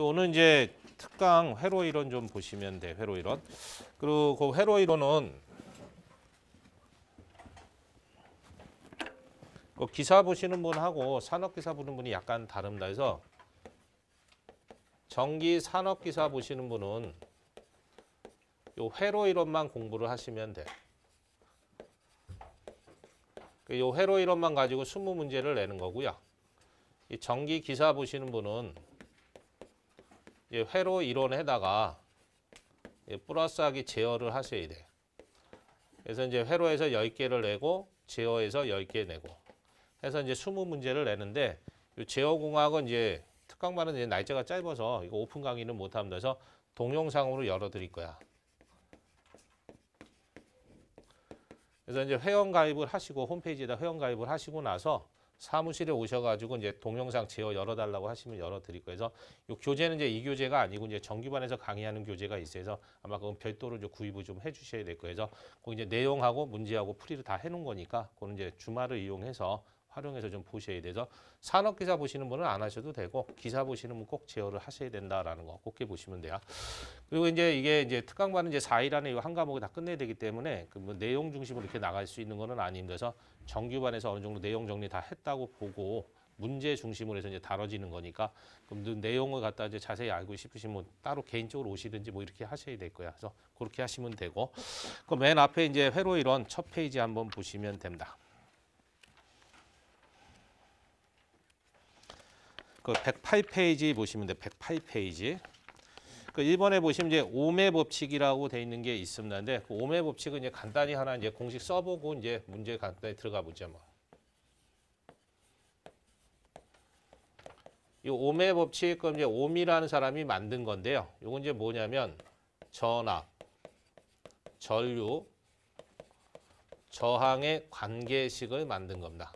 오늘 이제 특강 회로 이론 좀 보시면 돼. 회로 이론. 그리고 그 회로 이론은 그 기사 보시는 분하고 산업기사 보는 분이 약간 다릅니다. 그래서 전기 산업기사 보시는 분은 요 회로 이론만 공부를 하시면 돼. 요 회로 이론만 가지고 20문제를 내는 거고요. 이 전기 기사 보시는 분은 이제 회로 이론에다가 플러스하기 제어를 하셔야 돼. 그래서 이제 회로에서 10개를 내고 제어에서 10개 내고 해서 이제 20문제를 내는데 이 제어공학은 이제 특강반은 이제 날짜가 짧아서 이거 오픈 강의는 못 합니다. 그래서 동영상으로 열어 드릴 거야. 그래서 이제 회원 가입을 하시고 홈페이지에다 회원 가입을 하시고 나서 사무실에 오셔가지고 이제 동영상 제어 열어달라고 하시면 열어드릴 거예요. 그래서 이 교재는 이제 이 교재가 아니고 이제 정규반에서 강의하는 교재가 있어서 아마 그건 별도로 이제 구입을 좀 해주셔야 될 거예요. 그래서 그 이제 내용하고 문제하고 풀이를 다 해놓은 거니까 그거는 이제 주말을 이용해서 활용해서 좀 보셔야 돼서 산업기사 보시는 분은 안 하셔도 되고 기사 보시는 분 꼭 제어를 하셔야 된다라는 거 꼭 보시면 돼요. 그리고 이제 이게 이제 특강반은 이제 4일 안에 이 한 과목을 다 끝내야 되기 때문에 그 뭐 내용 중심으로 이렇게 나갈 수 있는 거는 아닙니다. 그래서 정규반에서 어느 정도 내용 정리 다 했다고 보고 문제 중심으로 해서 이제 다뤄지는 거니까 그럼 그 내용을 갖다 이제 자세히 알고 싶으시면 따로 개인적으로 오시든지 뭐 이렇게 하셔야 될 거야. 그래서 그렇게 하시면 되고 그 맨 앞에 이제 회로 이론 첫 페이지 한번 보시면 됩니다. 그 108페이지 보시면 돼. 108페이지. 그 1번에 보시면 이제 오매 법칙이라고 돼 있는 게 있습니다. 근데 그 오매 법칙은 이제 간단히 하나 이제 공식 써보고 이제 문제 간단히 들어가 보죠. 뭐. 이 오매 법칙 그럼 이제 옴이라는 사람이 만든 건데요. 이건 이제 뭐냐면 전압, 전류, 저항의 관계식을 만든 겁니다.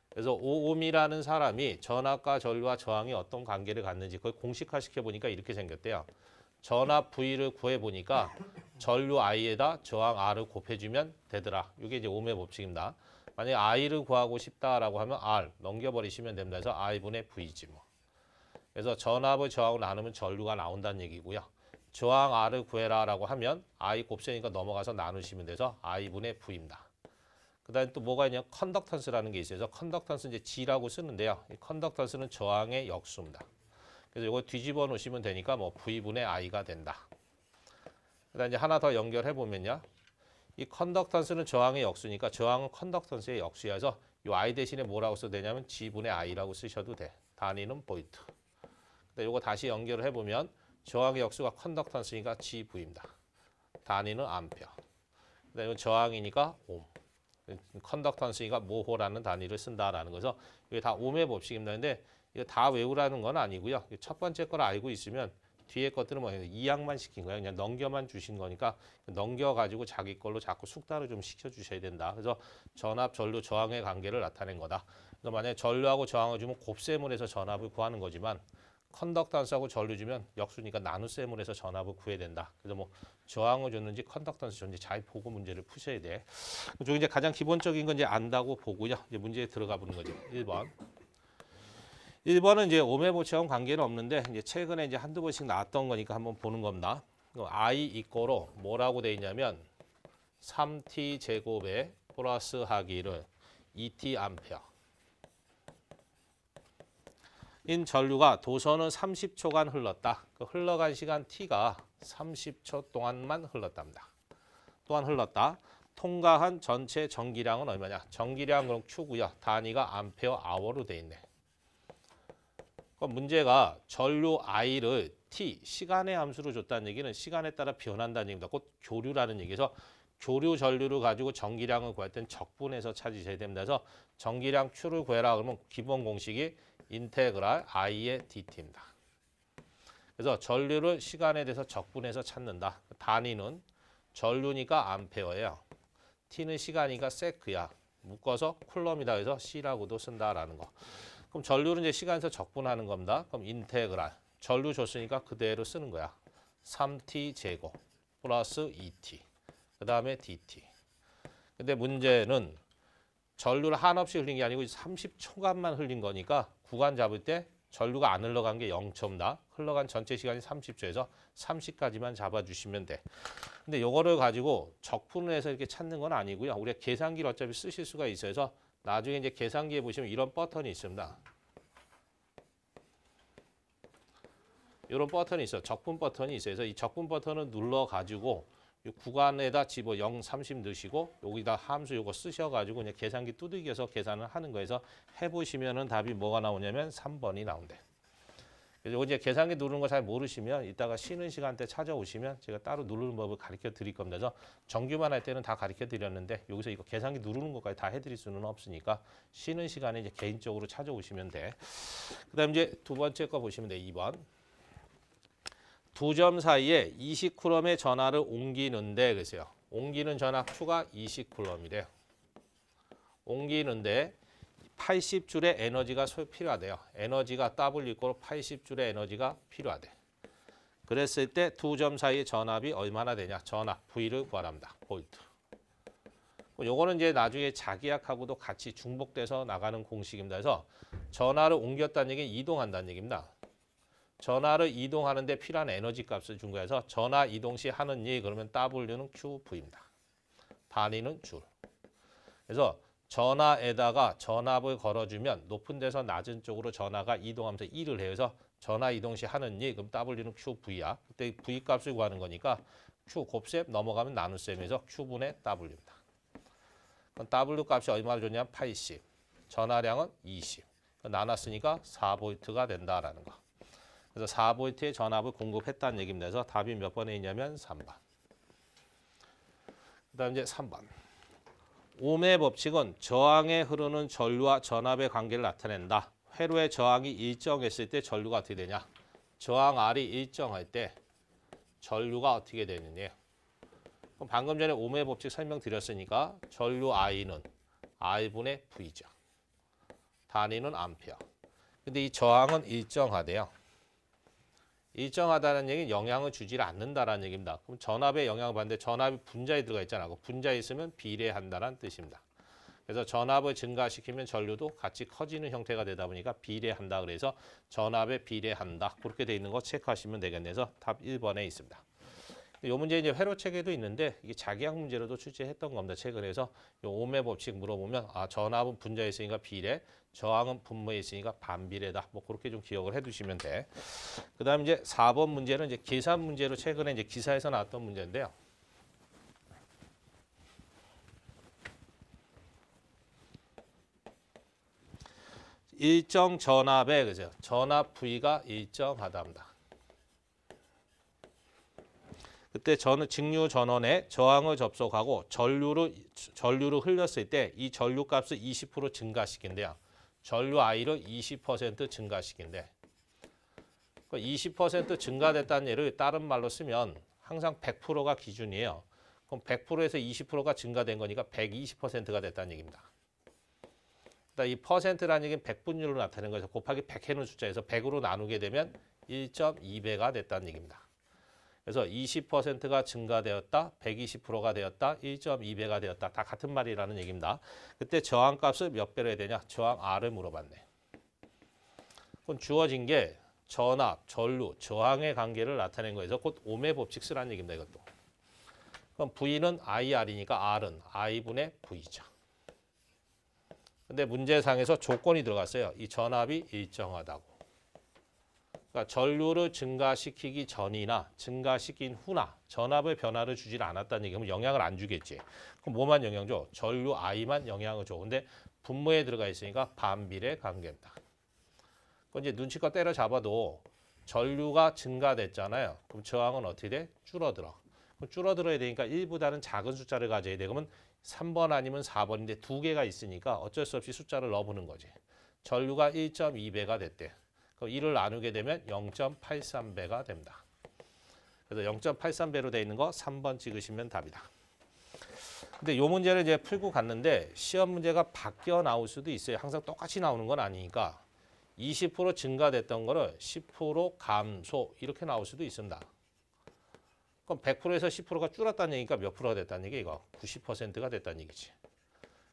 그래서 5옴이라는 사람이 전압과 전류와 저항이 어떤 관계를 갖는지 그걸 공식화 시켜보니까 이렇게 생겼대요. 전압 V를 구해보니까 전류 I에다 저항 R을 곱해주면 되더라. 이게 이제 옴의 법칙입니다. 만약에 I를 구하고 싶다라고 하면 R 넘겨버리시면 됩니다. 그래서 I분의 V지 뭐. 그래서 전압을 저항으로 나누면 전류가 나온다는 얘기고요. 저항 R을 구해라라고 하면 I 곱셈이니까 넘어가서 나누시면 돼서 I분의 V입니다. 그 다음에 또 뭐가 있냐? 컨덕턴스라는 게 있어요. 그래서 컨덕턴스 이제 G라고 쓰는데요. 이 컨덕턴스는 저항의 역수입니다. 그래서 이거 뒤집어 놓으시면 되니까 뭐 V분의 I가 된다. 그 다음에 이제 하나 더 연결해 보면요. 이 컨덕턴스는 저항의 역수니까 저항은 컨덕턴스의 역수여서 이 I 대신에 뭐라고 써도 되냐면 G분의 I라고 쓰셔도 돼. 단위는 볼트. 근데 이거 다시 연결을 해 보면 저항의 역수가 컨덕턴스니까 GV입니다. 단위는 암페어. 그다음에 이건 저항이니까 옴. 컨덕턴스니까 모호라는 단위를 쓴다라는 거죠. 이게 다 옴의 법칙입니다. 근데 이거 다 외우라는 건 아니고요. 첫 번째 걸 알고 있으면 뒤에 것들은 뭐 이양만 시킨 거예요. 그냥 넘겨만 주신 거니까 넘겨가지고 자기 걸로 자꾸 숙달을 좀 시켜주셔야 된다. 그래서 전압, 전류, 저항의 관계를 나타낸 거다. 그래서 만약에 전류하고 저항을 주면 곱셈을 해서 전압을 구하는 거지만 컨덕턴스하고 전류 주면 역수니까 나눗셈을 해서 전압을 구해야 된다. 그래서 뭐 저항을 줬는지 컨덕턴스 줬는지 잘 보고 문제를 푸셔야 돼. 그쪽 이제 가장 기본적인 건 이제 안다고 보고요. 이제 문제에 들어가 보는 거죠. 1번. 1번은 이제 옴의 법칙하고는 관계는 없는데 이제 최근에 이제 한두 번씩 나왔던 거니까 한번 보는 겁니다. I 이꼬로 뭐라고 돼 있냐면 3t 제곱에 플러스 하기를 2t 암페어. 인 전류가 도선은 30초간 흘렀다. 그 흘러간 시간 t가 30초 동안만 흘렀답니다. 또한 흘렀다. 통과한 전체 전기량은 얼마냐? 전기량 그럼 Q고요. 단위가 암페어 아워로 돼 있네. 그럼 문제가 전류 I를 t 시간의 함수로 줬다는 얘기는 시간에 따라 변한다는 얘기입니다. 곧 교류라는 얘기에서 교류 전류를 가지고 전기량을 구할 땐 적분해서 찾으셔야 됩니다. 그래서 전기량 Q를 구해라 그러면 기본 공식이 인테그랄 I의 dt입니다. 그래서 전류를 시간에 대해서 적분해서 찾는다. 단위는 전류니까 암페어예요. T는 시간이니까 세크야. 묶어서 쿨럼이다 해서 C라고도 쓴다라는 거. 그럼 전류는 이제 시간에서 적분하는 겁니다. 그럼 인테그랄. 전류 줬으니까 그대로 쓰는 거야. 3t 제곱 플러스 2t. 그 다음에 dt. 근데 문제는 전류를 한없이 흘린 게 아니고 30초간만 흘린 거니까 구간 잡을 때 전류가 안 흘러간 게 0.다. 흘러간 전체 시간이 30초에서 30까지만 잡아주시면 돼. 근데 이거를 가지고 적분을 해서 이렇게 찾는 건 아니고요. 우리가 계산기를 어차피 쓰실 수가 있어서 나중에 이제 계산기에 보시면 이런 버튼이 있습니다. 이런 버튼이 있어요. 적분 버튼이 있어요. 그래서 이 적분 버튼을 눌러가지고 이 구간에다 집어 0, 30 넣으시고 여기다 함수 요거 쓰셔가지고 그냥 계산기 두들겨서 계산을 하는 거에서 해보시면은 답이 뭐가 나오냐면 3번이 나온대. 그래서 이거 이제 계산기 누르는 거 잘 모르시면 이따가 쉬는 시간 때 찾아오시면 제가 따로 누르는 법을 가르쳐 드릴 겁니다. 그래서 정규만 할 때는 다 가르쳐 드렸는데 여기서 이거 계산기 누르는 것까지 다 해드릴 수는 없으니까 쉬는 시간에 이제 개인적으로 찾아오시면 돼. 그다음 이제 두 번째 거 보시면 돼. 2번. 두 점 사이에 20쿨럼의 전하를 옮기는데 그래서요. 옮기는 전하 Q가 20쿨럼이래요. 옮기는데 80줄의 에너지가 필요하대요. 에너지가 W = 80줄의 에너지가 필요하대. 그랬을 때 두 점 사이의 전압이 얼마나 되냐? 전압 V를 구하랍니다. 볼트. 요거는 이제 나중에 자기약하고도 같이 중복돼서 나가는 공식입니다. 그래서 전하를 옮겼다는 얘기는 이동한다는 얘기입니다. 전하를 이동하는데 필요한 에너지 값을 준 거여서 전하 이동 시 하는 일 그러면 W는 QV입니다. 단위는 줄. 그래서 전하에다가 전압을 걸어주면 높은 데서 낮은 쪽으로 전하가 이동하면서 일을 해요. 그래서 전하 이동 시 하는 일 그럼 W는 QV야. 그때 V 값을 구하는 거니까 Q 곱셈 넘어가면 나눗셈에서 Q분의 W입니다. 그럼 W 값이 얼마를 줬냐면 80. 전하량은 20. 나눴으니까 4V가 된다라는 거. 그래서 4V의 전압을 공급했다는 얘기입니다. 그래서 답이 몇 번에 있냐면 3번. 그 다음 이제 3번. 옴의 법칙은 저항에 흐르는 전류와 전압의 관계를 나타낸다. 회로의 저항이 일정했을 때 전류가 어떻게 되냐. 저항 R이 일정할 때 전류가 어떻게 되느냐. 그럼 방금 전에 옴의 법칙 설명드렸으니까 전류 I는 R분의 V죠. 단위는 암페어. 근데 이 저항은 일정하대요. 일정하다는 얘기는 영향을 주지 않는다라는 얘기입니다. 그럼 전압에 영향을 받는데 전압이 분자에 들어가 있잖아. 그 분자에 있으면 비례한다는 뜻입니다. 그래서 전압을 증가시키면 전류도 같이 커지는 형태가 되다 보니까 비례한다. 그래서 전압에 비례한다. 그렇게 돼 있는 거 체크하시면 되겠네요. 그래서 답 1번에 있습니다. 이 문제 이제 회로 체계도 있는데 이게 자기약 문제로도 출제했던 겁니다. 최근에서 이 옴의 법칙 물어보면 전압은 분자에 있으니까 비례, 저항은 분모에 있으니까 반비례다. 뭐 그렇게 좀 기억을 해두시면 돼. 그다음 이제 4번 문제는 이제 계산 문제로 최근에 이제 기사에서 나왔던 문제인데요. 일정 전압에 그죠? 전압 V가 일정하답니다. 그때 직류 전원에 저항을 접속하고 전류를 흘렸을 때 이 전류 값을 20% 증가시킨대요. 전류 I를 20% 증가시킨대. 20% 증가됐다는 예를 다른 말로 쓰면 항상 100%가 기준이에요. 그럼 100%에서 20%가 증가된 거니까 120%가 됐다는 얘기입니다. 이 퍼센트라는 얘기는 백분율로 나타내는 거에서 곱하기 100 해놓은 숫자에서 100으로 나누게 되면 1.2배가 됐다는 얘기입니다. 그래서 20%가 증가되었다, 120%가 되었다, 1.2배가 되었다. 다 같은 말이라는 얘기입니다. 그때 저항값을 몇 배로 해야 되냐? 저항 R을 물어봤네. 그럼 주어진 게 전압, 전류, 저항의 관계를 나타낸 거에서 곧 옴의 법칙 쓰라는 얘기입니다. 이것도. 그럼 V는 IR이니까 R은 I분의 V죠. 근데 문제상에서 조건이 들어갔어요. 이 전압이 일정하다고. 그러니까 전류를 증가시키기 전이나 증가시킨 후나 전압의 변화를 주질 않았다는 얘기면 영향을 안 주겠지. 그럼 뭐만 영향 줘? 전류 I만 영향을 줘. 근데 분모에 들어가 있으니까 반비례 관계입니다. 그건 이제 눈치껏 때려잡아도 전류가 증가됐잖아요. 그럼 저항은 어떻게 돼? 줄어들어. 그럼 줄어들어야 되니까 1보다는 작은 숫자를 가져야 돼. 그러면 3번 아니면 4번인데 두 개가 있으니까 어쩔 수 없이 숫자를 넣어보는 거지. 전류가 1.2배가 됐대. 그럼 1을 나누게 되면 0.83배가 됩니다. 그래서 0.83배로 되어 있는 거 3번 찍으시면 답이다. 근데 이 문제를 이제 풀고 갔는데 시험 문제가 바뀌어 나올 수도 있어요. 항상 똑같이 나오는 건 아니니까 20% 증가됐던 거를 10% 감소 이렇게 나올 수도 있습니다. 그럼 100%에서 10%가 줄었다는 얘기니까 몇 프로가 됐다는 얘기 이거 90%가 됐다는 얘기지.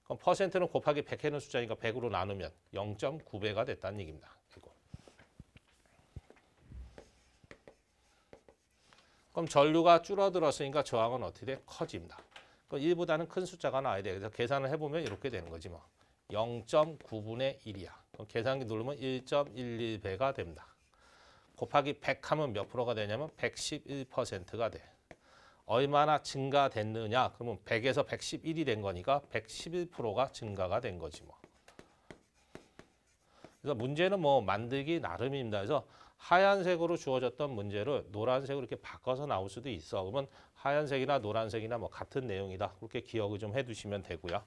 그럼 퍼센트는 곱하기 100해는 숫자니까 100으로 나누면 0.9배가 됐다는 얘기입니다. 이거. 그럼 전류가 줄어들었으니까 저항은 어떻게 돼? 커집니다. 그럼 1보다는 큰 숫자가 나와야 돼. 그래서 계산을 해보면 이렇게 되는 거지 뭐. 0.9분의 1이야. 그럼 계산기 누르면 1.11배가 됩니다. 곱하기 100 하면 몇 프로가 되냐면 111%가 돼. 얼마나 증가됐느냐? 그러면 100에서 111이 된 거니까 111%가 증가가 된 거지 뭐. 그래서 문제는 뭐 만들기 나름입니다. 그래서 하얀색으로 주어졌던 문제를 노란색으로 이렇게 바꿔서 나올 수도 있어. 그러면 하얀색이나 노란색이나 뭐 같은 내용이다. 그렇게 기억을 좀 해두시면 되고요.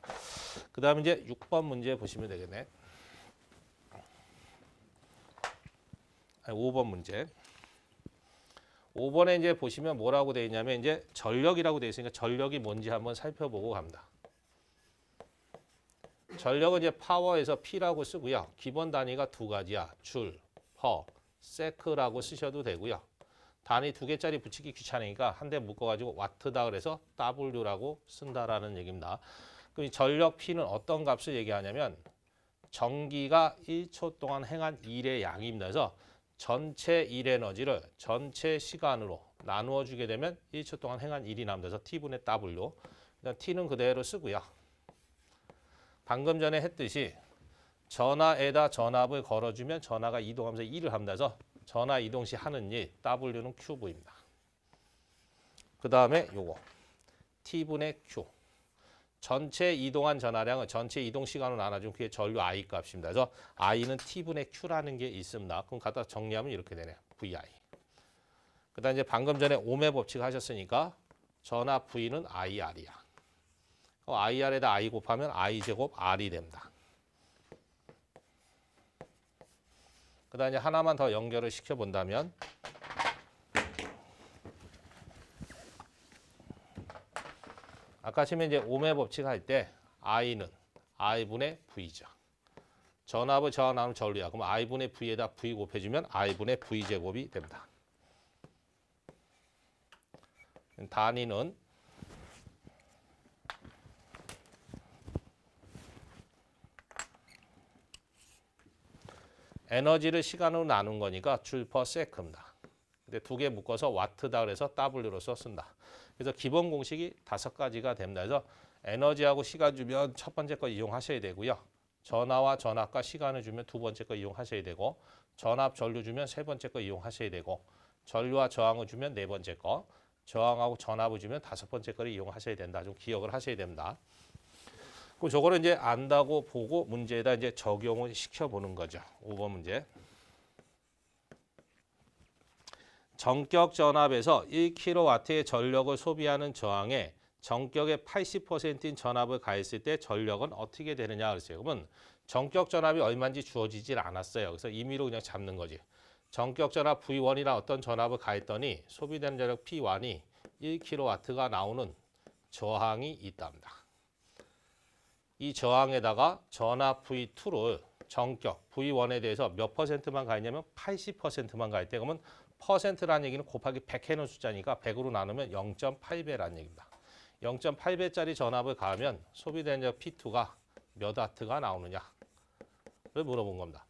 그 다음에 이제 6번 문제 보시면 되겠네. 5번 문제. 5번에 이제 보시면 뭐라고 되어 있냐면 이제 전력이라고 되어 있으니까 전력이 뭔지 한번 살펴보고 갑니다. 전력은 이제 파워에서 P라고 쓰고요. 기본 단위가 두 가지야. 줄, 퍼, 세크라고 쓰셔도 되고요. 단위 두 개짜리 붙이기 귀찮으니까 한 대 묶어가지고 와트다 그래서 W라고 쓴다라는 얘기입니다. 그럼 이 전력 P는 어떤 값을 얘기하냐면 전기가 1초 동안 행한 일의 양입니다. 그래서 전체 일 에너지를 전체 시간으로 나누어 주게 되면 1초 동안 행한 일이 나옵니다. 그래서 T분의 W. 일단 T는 그대로 쓰고요. 방금 전에 했듯이 전하에다 전압을 걸어주면 전하가 이동하면서 일을 합니다. 그래서 전하 이동 시 하는 일, W는 Q분입니다. 그 다음에 요거 T분의 Q. 전체 이동한 전하량은 전체 이동 시간으로 나눠주면 그게 전류 I 값입니다. 그래서 I는 T분의 Q라는 게 있습니다. 그럼 갖다 정리하면 이렇게 되네요. VI. 그 다음에 이제 방금 전에 오음의 법칙 하셨으니까 전하 V는 IR이야. IR에다 I 곱하면 I 제곱 R이 됩니다. 그 다음에 하나만 더 연결을 시켜본다면 아까 처음에 이제 오음의 법칙 할 때 I는 I분의 V죠. 전압을 저하 나누면 전류야. 그럼 I분의 V에다 V 곱해주면 I분의 V 제곱이 됩니다. 단위는 에너지를 시간으로 나눈 거니까 줄 퍼 세크입니다. 근데 두 개 묶어서 와트다 그래서 W로서 쓴다. 그래서 기본 공식이 5가지가 됩니다. 그래서 에너지하고 시간 주면 첫 번째 거 이용하셔야 되고요. 전하와 전압과 시간을 주면 두 번째 거 이용하셔야 되고 전압, 전류 주면 세 번째 거 이용하셔야 되고 전류와 저항을 주면 네 번째 거, 저항하고 전압을 주면 다섯 번째 거를 이용하셔야 된다. 좀 기억을 하셔야 됩니다. 그럼 저거를 이제 안다고 보고 문제에다 이제 적용을 시켜보는 거죠. 5번 문제. 전격 전압에서 1kW의 전력을 소비하는 저항에 전격의 80%인 전압을 가했을 때 전력은 어떻게 되느냐 그랬어요. 그러면 전격 전압이 얼마인지 주어지질 않았어요. 그래서 임의로 그냥 잡는 거지. 전격 전압 V1이랑 어떤 전압을 가했더니 소비되는 전력 P1이 1kW가 나오는 저항이 있답니다. 이 저항에다가 전압 V2를 전격 V1에 대해서 몇 퍼센트만 가했냐면 80%만 가했대. 그러면 퍼센트라는 얘기는 곱하기 100 해놓은 숫자니까 100으로 나누면 0.8배라는 얘기입니다. 0.8배짜리 전압을 가하면 소비되는 전력 P2가 몇 와트가 나오느냐를 물어본 겁니다.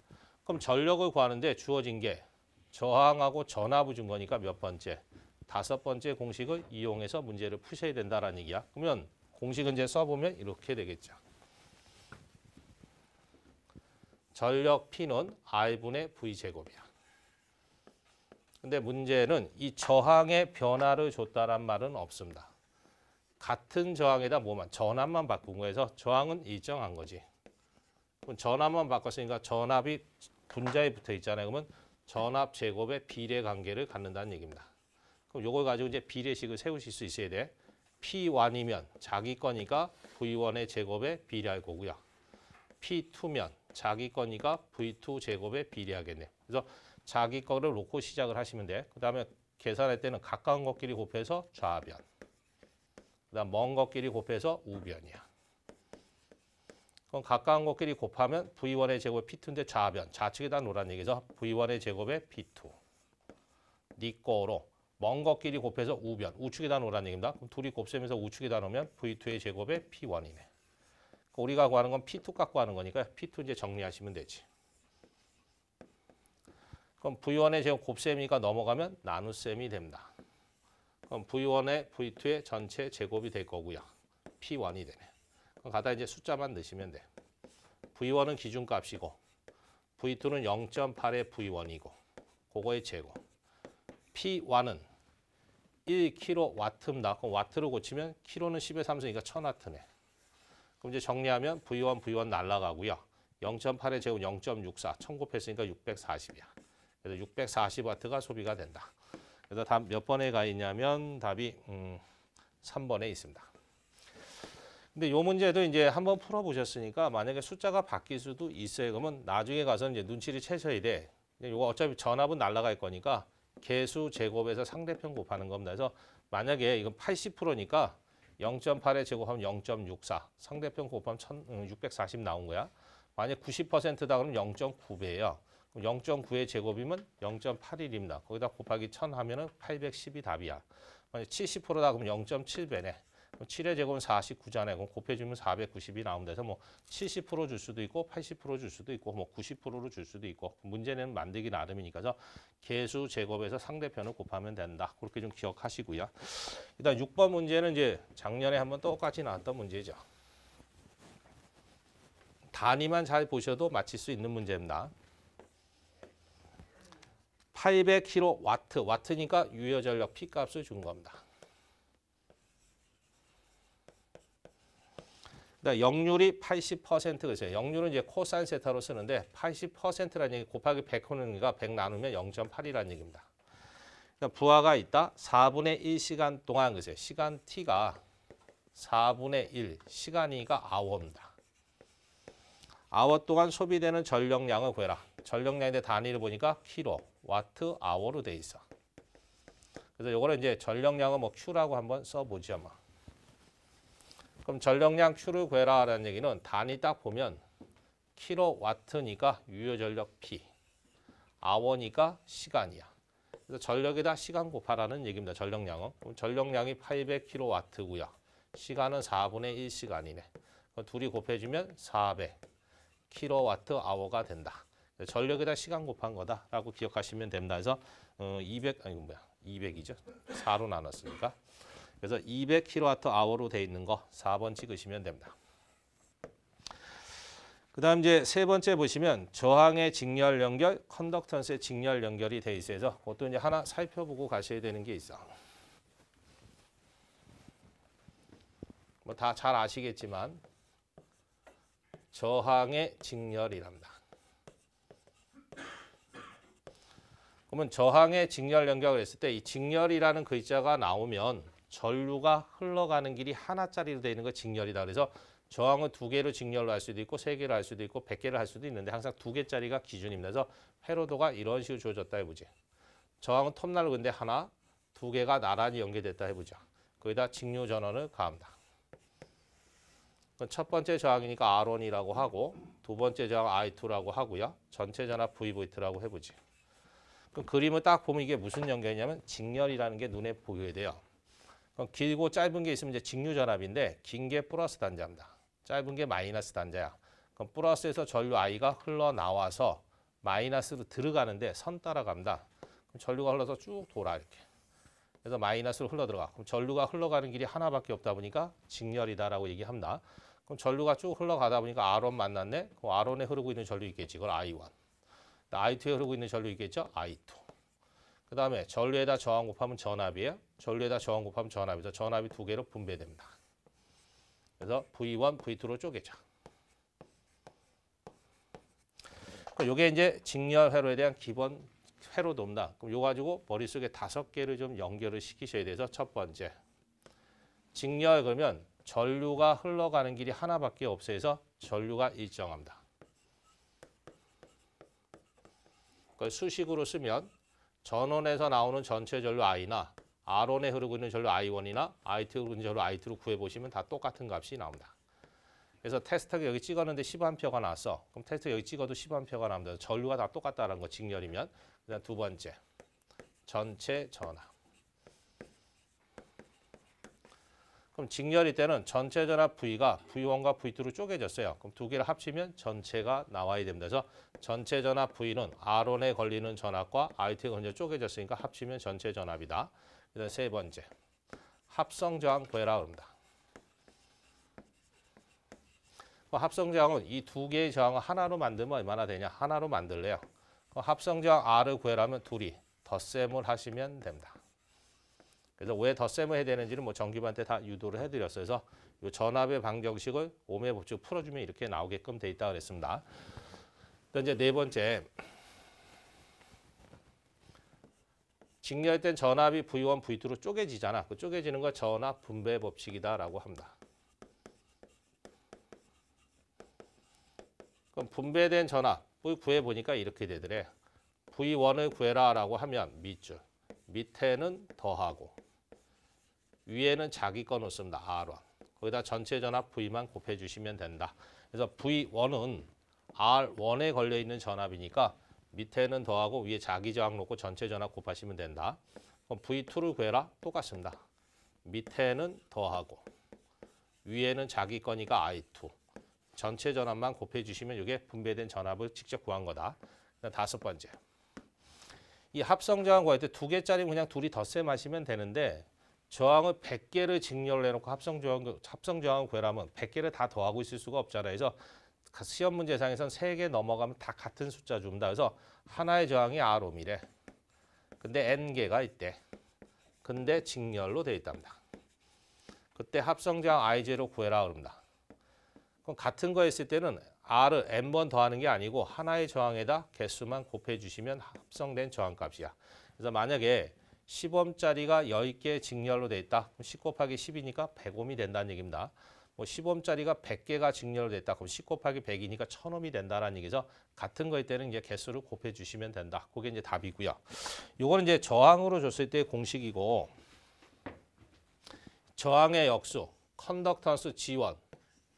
그럼 전력을 구하는데 주어진 게 저항하고 전압을 준 거니까 몇 번째? 5번째 공식을 이용해서 문제를 푸셔야 된다는 얘기야. 그러면 공식은 이제 써보면 이렇게 되겠죠. 전력 P는 R분의 V제곱이야. 근데 문제는 이 저항의 변화를 줬다란 말은 없습니다. 같은 저항에다 뭐만 전압만 바꾼 거여서 저항은 일정한 거지. 그럼 전압만 바꿨으니까 전압이 분자에 붙어 있잖아요. 그러면 전압 제곱의 비례 관계를 갖는다는 얘기입니다. 그럼 이걸 가지고 이제 비례식을 세우실 수 있어야 돼. P1이면 자기 거니까 V1의 제곱에 비례할 거고요. P2면 자기 거니까 V2 제곱에 비례하겠네. 그래서 자기 거를 놓고 시작을 하시면 돼. 그 다음에 계산할 때는 가까운 것끼리 곱해서 좌변. 그 다음 먼 것끼리 곱해서 우변이야. 그럼 가까운 것끼리 곱하면 V1의 제곱에 P2인데 좌변. 좌측에다 놓으라는 얘기죠. V1의 제곱에 P2. 네 거로 먼 것끼리 곱해서 우변. 우측에다 놓으라는 얘기입니다. 그럼 둘이 곱셈해서 우측에다 놓으면 V2의 제곱에 P1이네. 우리가 구하는 건 P2 갖고 하는 거니까 P2 이제 정리하시면 되지. 그럼 V1의 제곱 곱셈이니까 넘어가면 나눗셈이 됩니다. 그럼 V1의 V2의 전체 제곱이 될 거고요. P1이 되네. 그럼 가다 이제 숫자만 넣으시면 돼. V1은 기준값이고 V2는 0.8의 V1이고 그거의 제곱. P1은 1kW입니다. 그럼 와트로 고치면 k로는 10의 3승이니까 1000와트네. 그럼 이제 정리하면 V1 날라가고요. 0.8의 제곱 0.64, 1000 곱했으니까 640이야. 그래서 640와트가 소비가 된다. 그래서 답 몇 번에 가 있냐면 답이 3번에 있습니다. 근데 이 문제도 이제 한번 풀어보셨으니까 만약에 숫자가 바뀔 수도 있어요. 그러면 나중에 가서 이제 눈치를 채셔야 돼. 이거 어차피 전압은 날아갈 거니까 개수 제곱에서 상대편 곱하는 겁니다. 그래서 만약에 이건 80%니까 0.8의 제곱하면 0.64, 상대편 곱하면 640 나온 거야. 만약 90%다 그러면 0.9배예요. 0.9의 제곱이면 0.81입니다. 거기다 곱하기 1000 하면은 810이 답이야. 만약 70%다 그러면 0.7배네. 7의 제곱은 49잖아요. 그럼 곱해주면 490이 나옵니다. 그래서 뭐 70% 줄 수도 있고 80% 줄 수도 있고 뭐 90%로 줄 수도 있고 문제는 만들기 나름이니까 서 개수 제곱에서 상대편을 곱하면 된다. 그렇게 좀 기억하시고요. 일단 6번 문제는 이제 작년에 한번 똑같이 나왔던 문제죠. 단위만 잘 보셔도 맞힐 수 있는 문제입니다. 800kW, 와트니까 유효전력 P값을 준 겁니다. 역률이 80% 그랬어요. 역률은 이제 코사인 세타로 쓰는데 80%라는 얘기 곱하기 100하니까 100 나누면 0.8이라는 얘기입니다. 그러니까 부하가 있다. 4분의 1시간 동안 그랬어요. 시간 T가 4분의 1, 시간이가 아워입니다. 아워 동안 소비되는 전력량을 구해라. 전력량인데 단위를 보니까 킬로, 와트, 아워로 돼 있어. 그래서 이거는 이제 전력량은 뭐 Q라고 한번 써보죠. 뭐. 그럼 전력량 Q를 구해라라는 얘기는 단위 딱 보면 킬로와트니까 유효전력 P, 아워니까 시간이야. 그래서 전력에다 시간 곱하라는 얘기입니다. 전력량은. 그럼 전력량이 800kW고요. 시간은 4분의 1시간이네. 그럼 둘이 곱해주면 400kWh가 된다. 전력에다 시간 곱한 거다라고 기억하시면 됩니다. 그래서 200이죠. 4로 나눴으니까. 그래서 200kWh로 돼 있는 거 4번 찍으시면 됩니다. 그 다음 이제 세 번째 보시면 저항의 직렬 연결, 컨덕턴스의 직렬 연결이 돼 있어서 그것도 이제 하나 살펴보고 가셔야 되는 게 있어. 뭐 다 잘 아시겠지만 저항의 직렬이랍니다. 그러면 저항의 직렬 연결을 했을 때 이 직렬이라는 글자가 나오면 전류가 흘러가는 길이 하나짜리로 되어 있는 거 직렬이다. 그래서 저항은 2개로 직렬로 할 수도 있고 3개로 할 수도 있고 100개를 할 수도 있는데 항상 2개짜리가 기준입니다. 그래서 회로도가 이런 식으로 주어졌다 해보지. 저항은 톱날로 근데 하나, 2개가 나란히 연결됐다 해보죠. 거기다 직류 전원을 가합니다. 첫 번째 저항이니까 R1이라고 하고 두 번째 저항 I2라고 하고요. 전체 전압 VV라고 해보지. 그럼 그림을 딱 보면 이게 무슨 연결이냐면 직렬이라는 게 눈에 보여야 돼요. 그럼 길고 짧은 게 있으면 이제 직류 전압인데 긴 게 플러스 단자입니다. 짧은 게 마이너스 단자야. 그럼 플러스에서 전류 I가 흘러나와서 마이너스로 들어가는데 선 따라갑니다. 그럼 전류가 흘러서 쭉 돌아 이렇게. 그래서 마이너스로 흘러들어가. 그럼 전류가 흘러가는 길이 하나밖에 없다 보니까 직렬이다라고 얘기합니다. 그럼 전류가 쭉 흘러가다 보니까 R1 만났네. 그럼 R1에 흐르고 있는 전류 있겠지. 그걸 I1. I2에 흐르고 있는 전류 있겠죠. I2. 그 다음에 전류에다 저항 곱하면 전압이에요. 전류에다 저항 곱하면 전압이죠. 전압이 2개로 분배됩니다. 그래서 V1, V2로 쪼개죠. 이게 이제 직렬 회로에 대한 기본 회로도입니다. 그럼 이거 가지고 머릿속에 5개를 좀 연결을 시키셔야 돼서 첫 번째. 직렬 그러면 전류가 흘러가는 길이 하나밖에 없어서 전류가 일정합니다. 그걸 수식으로 쓰면 전원에서 나오는 전체 전류 I나 R1에 흐르고 있는 전류 I1이나 I2에 흐르고 있는 전류 I2로 구해보시면 다 똑같은 값이 나옵니다. 그래서 테스트가 여기 찍었는데 10A가 나왔어. 그럼 테스트 여기 찍어도 10A가 나옵니다. 전류가 다 똑같다는 거 직렬이면. 그다음 두 번째, 전체 전압. 그럼 직렬일 때는 전체 전압 V가 V1과 V2로 쪼개졌어요. 그럼 두 개를 합치면 전체가 나와야 됩니다. 그래서 전체 전압 V는 R1에 걸리는 전압과 R2에 걸려 쪼개졌으니까 합치면 전체 전압이다. 그다음 세 번째, 합성 저항 구해라 합니다. 합성 저항은 이 두 개의 저항을 하나로 만들면 얼마나 되냐? 하나로 만들래요. 합성 저항 R을 구해라면 둘이 덧셈을 하시면 됩니다. 그래서 왜 덧셈을 해야 되는지는 뭐 정규반한테 다 유도를 해드렸어요. 그래서 이 전압의 방정식을 오음의 법칙 풀어주면 이렇게 나오게끔 돼 있다 그랬습니다. 또 이제 네 번째, 직렬 땐 전압이 V1, V2로 쪼개지잖아. 그 쪼개지는 거 전압 분배 법칙이다라고 합니다. 그럼 분배된 전압을 구해보니까 이렇게 되더래. V1을 구해라라고 하면 밑줄, 밑에는 더하고 위에는 자기 거 놓습니다. R1. 거기다 전체 전압 V만 곱해주시면 된다. 그래서 V1은 R1에 걸려있는 전압이니까 밑에는 더하고 위에 자기 저항 놓고 전체 전압 곱하시면 된다. 그럼 V2를 구해라. 똑같습니다. 밑에는 더하고 위에는 자기 거니까 I2. 전체 전압만 곱해주시면 이게 분배된 전압을 직접 구한 거다. 다섯 번째, 이 합성 저항 구할 때 두 개짜리 그냥 둘이 덧셈하시면 되는데 저항을 100개를 직렬을 해놓고 합성 저항을 구하려면 100개를 다 더하고 있을 수가 없잖아요. 그래서 시험 문제상에서는 3개 넘어가면 다 같은 숫자 줍니다. 그래서 하나의 저항이 R옴이래. 근데 N개가 있대. 근데 직렬로 되어 있답니다. 그때 합성 저항 I0로 구해라 그럽니다. 그럼 같은 거 했을 때는 R을 N번 더하는 게 아니고 하나의 저항에다 개수만 곱해주시면 합성된 저항값이야. 그래서 만약에 10옴짜리가 10개 직렬로 돼 있다. 그럼 10 곱하기 10이니까 100옴이 된다는 얘기입니다. 뭐 10옴짜리가 100개가 직렬로 돼 있다. 그럼 10 곱하기 100이니까 1000옴이 된다는 얘기죠. 같은 거일 때는 이제 개수를 곱해주시면 된다. 그게 이제 답이고요. 요거는 이제 저항으로 줬을 때 공식이고, 저항의 역수, 컨덕턴스 G1,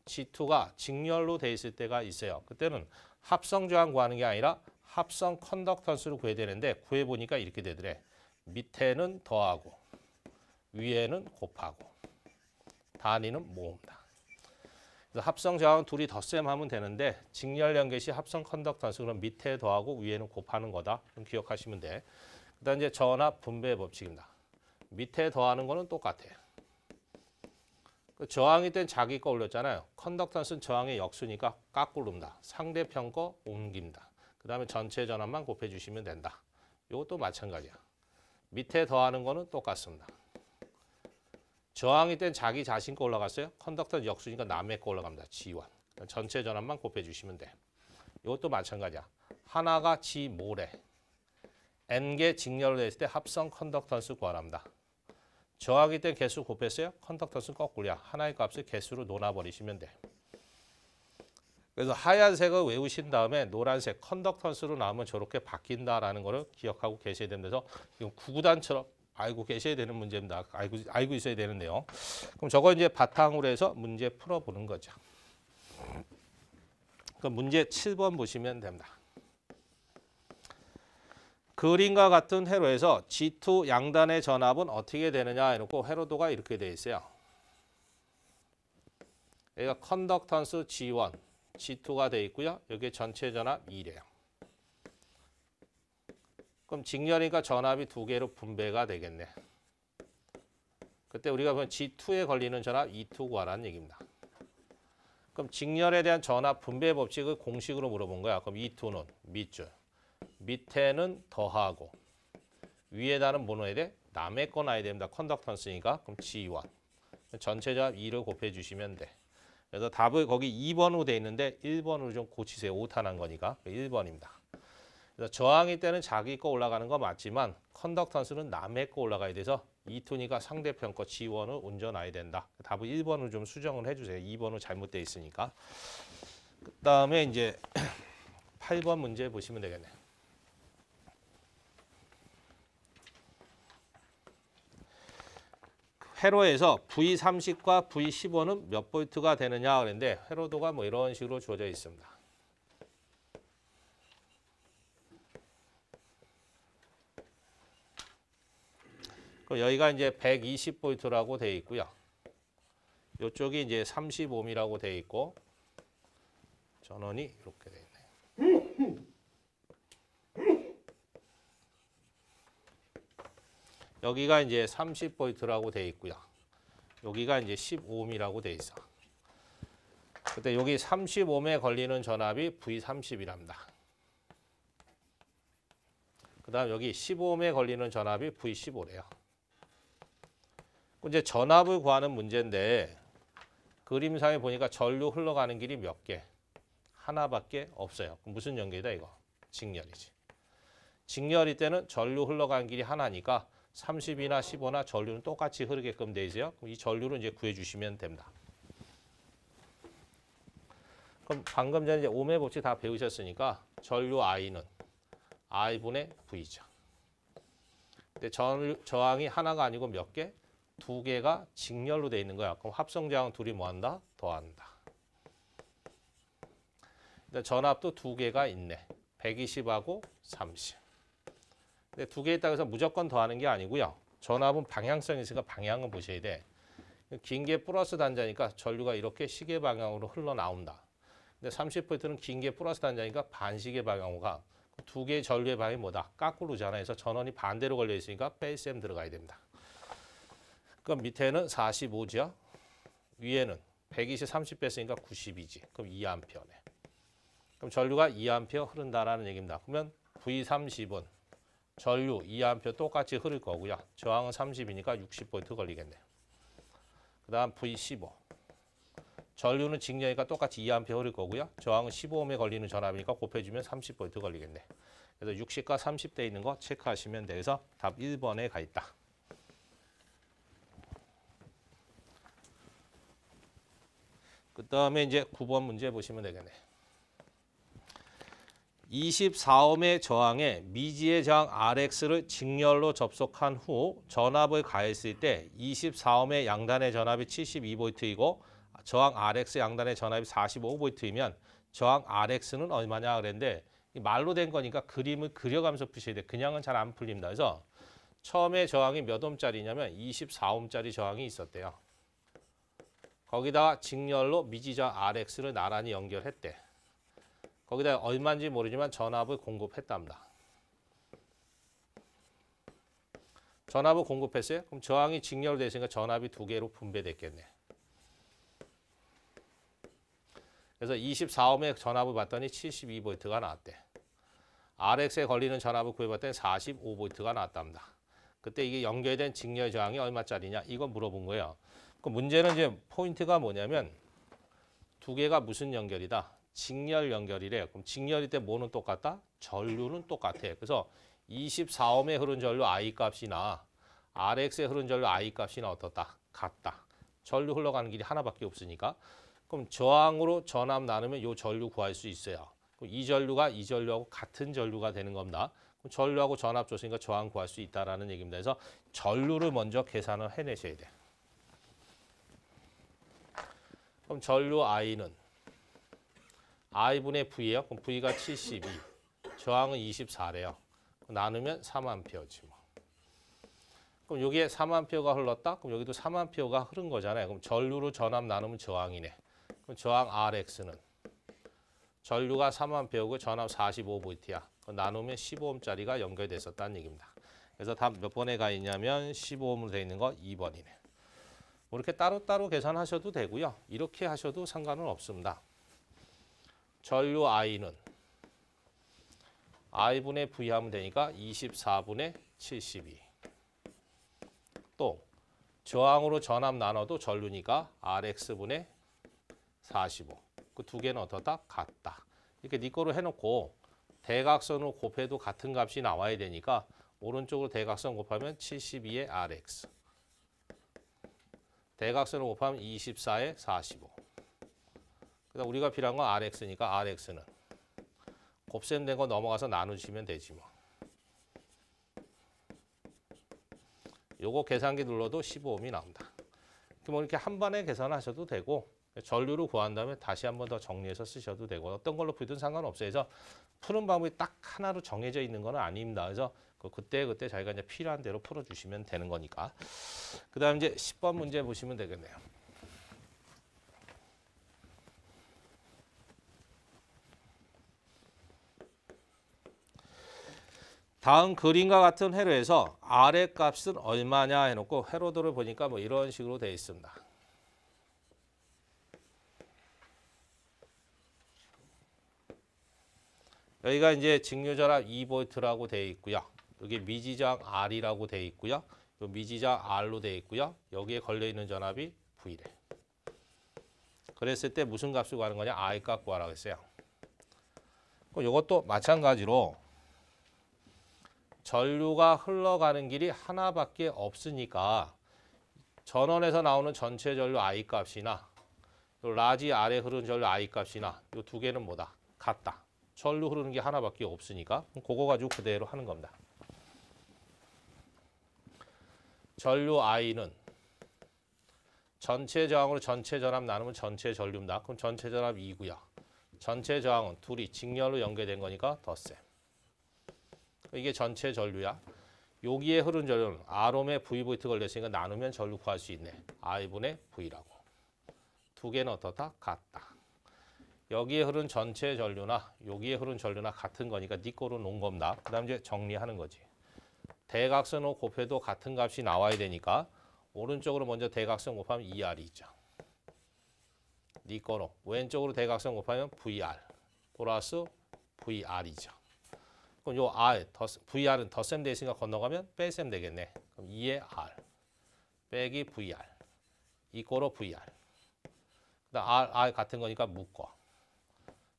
G2가 직렬로 돼 있을 때가 있어요. 그때는 합성 저항 구하는 게 아니라 합성 컨덕턴스를 구해야 되는데 구해보니까 이렇게 되더래. 밑에는 더하고 위에는 곱하고 단위는 모음다. 그래서 합성 저항은 둘이 덧셈하면 되는데 직렬 연계 시 합성 컨덕턴스 그럼 밑에 더하고 위에는 곱하는 거다. 그럼 기억하시면 돼. 그다음 이제 전압 분배 법칙입니다. 밑에 더하는 거는 똑같아요. 저항일 땐 자기 거 올렸잖아요. 컨덕턴스는 저항의 역수니까 까꾸릅니다. 상대편 거 옮깁니다. 그 다음에 전체 전압만 곱해주시면 된다. 이것도 마찬가지야. 밑에 더하는 거는 똑같습니다. 저항일 땐 자기 자신 거 올라갔어요. 컨덕턴 역수니까 남의 거 올라갑니다. G1. 전체 전압만 곱해주시면 돼. 이것도 마찬가지야. 하나가 G모래. N개 직렬로 됐을 때 합성 컨덕턴스 구하랍니다. 저항일 땐 개수 곱했어요. 컨덕턴스는 거꾸로야. 하나의 값을 개수로 놓아버리시면 돼. 그래서 하얀색을 외우신 다음에 노란색 컨덕턴스로 나오면 저렇게 바뀐다라는 거를 기억하고 계셔야 됩니다. 그래서 이건 구구단처럼 알고 계셔야 되는 문제입니다. 알고 있어야 되는데요. 그럼 저거 이제 바탕으로 해서 문제 풀어보는 거죠. 그럼 문제 7번 보시면 됩니다. 그림과 같은 회로에서 G2 양단의 전압은 어떻게 되느냐 해놓고 회로도가 이렇게 되어 있어요. 여기가 컨덕턴스 G1, G2가 되어 있고요. 여기 전체 전압 2래요. 그럼 직렬이니까 전압이 두 개로 분배가 되겠네. 그때 우리가 보면 G2에 걸리는 전압 E2 구하라는 얘기입니다. 그럼 직렬에 대한 전압 분배 법칙을 공식으로 물어본 거야. 그럼 E2는 밑줄. 밑에는 더하고 위에다는 뭐 넣어야 돼? 남의 거 놔야 됩니다. 컨덕턴스니까. 그럼 G1. 전체 전압 2를 곱해주시면 돼. 그래서 답을 거기 2번으로 돼 있는데 1번으로 좀 고치세요. 오타난 거니까. 1번입니다. 그래서 저항일 때는 자기 거 올라가는 거 맞지만 컨덕턴스는 남의 거 올라가야 돼서 E2니까 상대편 거 G1을 얹어놔야 된다. 답을 1번으로 좀 수정을 해주세요. 2번으로 잘못되어 있으니까. 그 다음에 이제 8번 문제 보시면 되겠네요. 회로에서 V30과 V15는 몇 볼트가 되느냐 그랬는데 회로도가 뭐 이런 식으로 주어져 있습니다. 그럼 여기가 이제 120볼트라고 되어 있고요. 이쪽이 이제 30ohm이라고 돼 있고 전원이 이렇게 돼 있네. 여기가 이제 30V라고 돼 있고요. 여기가 이제 15ohm이라고 돼 있어. 그때 여기 30ohm에 걸리는 전압이 V30이랍니다. 그다음 여기 15ohm에 걸리는 전압이 V15래요. 이제 전압을 구하는 문제인데 그림상에 보니까 전류 흘러가는 길이 몇 개? 하나밖에 없어요. 그럼 무슨 연결이다 이거? 직렬이지. 직렬일 때는 전류 흘러가는 길이 하나니까 30이나 15나 전류는 똑같이 흐르게끔 돼 있어요. 그럼 이 전류를 이제 구해 주시면 됩니다. 그럼 방금 전에 이제 ohm의 법칙 다 배우셨으니까 전류 I는 I분의 V죠. 근데 저항이 하나가 아니고 몇 개? 두 개가 직렬로 돼 있는 거야. 그럼 합성 저항 둘이 뭐 한다? 더한다. 전압도 두 개가 있네. 120하고 30. 근데 두 개 있다고 해서 무조건 더하는 게 아니고요. 전압은 방향성이 있으니까 방향을 보셔야 돼. 긴 게 플러스 단자니까 전류가 이렇게 시계 방향으로 흘러나온다. 근데 30V는 긴 게 플러스 단자니까 반시계 방향으로 가. 두 개의 전류의 방향이 뭐다? 까꾸로잖아. 그래서 전원이 반대로 걸려 있으니까 뺄셈 들어가야 됩니다. 그럼 밑에는 45죠. 위에는 120, 30 뺐으니까 92지. 그럼 2A네. 그럼 전류가 2A 흐른다라는 얘기입니다. 그러면 V30은 전류 2A 똑같이 흐를 거고요. 저항은 30이니까 60V 걸리겠네요. 그 다음 V15. 전류는 직렬이니까 똑같이 2A 흐를 거고요. 저항은 15ohm에 걸리는 전압이니까 곱해주면 30V 걸리겠네. 그래서 60과 30대 있는 거 체크하시면 돼서 답 1번에 가 있다. 그 다음에 이제 9번 문제 보시면 되겠네. 24ohm의 저항에 미지의 저항 RX를 직렬로 접속한 후 전압을 가했을 때 24ohm의 양단의 전압이 72V이고 저항 RX 양단의 전압이 45V이면 저항 RX는 얼마냐 그랬는데 말로 된 거니까 그림을 그려가면서 푸셔야 돼. 그냥은 잘 안 풀립니다. 그래서 처음에 저항이 몇 ohm짜리냐면 24ohm짜리 저항이 있었대요. 거기다가 직렬로 미지저항 RX를 나란히 연결했대. 거기다 얼마인지 모르지만 전압을 공급했답니다. 전압을 공급했어요? 그럼 저항이 직렬되어 있으니까 전압이 두 개로 분배됐겠네. 그래서 24ohm의 전압을 봤더니 72V가 나왔대. RX에 걸리는 전압을 구해봤더니 45V가 나왔답니다. 그때 이게 연결된 직렬 저항이 얼마짜리냐? 이거 물어본 거예요. 그 문제는 이제 포인트가 뭐냐면 두 개가 무슨 연결이다? 직렬 연결이래. 그럼 직렬일 때 뭐는 똑같다? 전류는 똑같아. 그래서 24ohm에 흐른 전류 I 값이나 RX에 흐른 전류 I 값이나 어떻다? 같다. 전류 흘러가는 길이 하나밖에 없으니까. 그럼 저항으로 전압 나누면 이 전류 구할 수 있어요. 그럼 이 전류가 이 전류하고 같은 전류가 되는 겁니다. 그럼 전류하고 전압 줬으니까 저항 구할 수 있다라는 얘기입니다. 그래서 전류를 먼저 계산을 해내셔야 돼. 그럼 전류 I는 I분의 V예요. 그럼 V가 72, 저항은 24래요. 나누면 3A지 뭐. 그럼 여기에 3A가 흘렀다? 그럼 여기도 3A가 흐른 거잖아요. 그럼 전류로 전압 나누면 저항이네. 그럼 저항 RX는 전류가 3A고 전압 45V야. 나누면 15ohm짜리가 연결됐었다는 얘기입니다. 그래서 답 몇 번에 가 있냐면 15ohm으로 되어 있는 거 2번이네. 뭐 이렇게 따로따로 계산하셔도 되고요. 이렇게 하셔도 상관은 없습니다. 전류 I는 I분의 V 하면 되니까 24분의 72. 또 저항으로 전압 나눠도 전류니까 RX분의 45. 그 두 개는 어떻다? 같다. 이렇게 네 거로 해놓고 대각선으로 곱해도 같은 값이 나와야 되니까 오른쪽으로 대각선 곱하면 72의 RX. 대각선을 곱하면 24의 45. 그다음 우리가 필요한 건 RX니까 RX는 곱셈된 거 넘어가서 나누시면 되지 뭐. 요거 계산기 눌러도 15ohm이 나옵니다. 뭐 이렇게 한 번에 계산하셔도 되고 전류를 구한 다음에 다시 한 번 더 정리해서 쓰셔도 되고 어떤 걸로 풀든 상관없어요. 그래서 푸는 방법이 딱 하나로 정해져 있는 건 아닙니다. 그래서 그때 자기가 이제 필요한 대로 풀어주시면 되는 거니까. 그 다음 이제 10번 문제 보시면 되겠네요. 10번 문제 보시면 다음 그림과 같은 회로에서 R의 값은 얼마냐 해놓고 회로도를 보니까 뭐 이런 식으로 되어 있습니다. 여기가 이제 직류전압 2V라고 되어 있고요. 여기 미지저항 R이라고 되어 있고요. 요 미지저항 R로 되어 있고요. 여기에 걸려있는 전압이 V래. 그랬을 때 무슨 값을 구하는 거냐? I 값 구하라고 했어요. 그럼 이것도 마찬가지로 전류가 흘러가는 길이 하나밖에 없으니까 전원에서 나오는 전체 전류 I 값이나 라지 R에 흐르는 전류 I 값이나 이 두 개는 뭐다? 같다. 전류 흐르는 게 하나밖에 없으니까 그거 가지고 그대로 하는 겁니다. 전류 I는 전체 저항으로 전체 전압 나누면 전체 전류입니다. 그럼 전체 전압 2고요. 전체 저항은 둘이 직렬로 연결된 거니까 덧셈. 이게 전체 전류야. 여기에 흐른 전류는 R옴에 VV 걸렸으니까 나누면 전류 구할 수 있네. I분의 V라고. 두 개는 어떻다? 같다. 여기에 흐른 전체 전류나 여기에 흐른 전류나 같은 거니까 네 거로 놓은 겁니다. 그 다음 이제 정리하는 거지. 대각선으로 곱해도 같은 값이 나와야 되니까 오른쪽으로 먼저 대각선 곱하면 2R이 있죠. 네 거로. 왼쪽으로 대각선 곱하면 VR 플러스 VR이죠. 그럼 요 R, VR은 덧셈 돼 있으니까 건너가면 뺄셈 되겠네. 그럼 2의 R 빼기 VR 이거로 VR. 그다음 R 같은 거니까 묶어.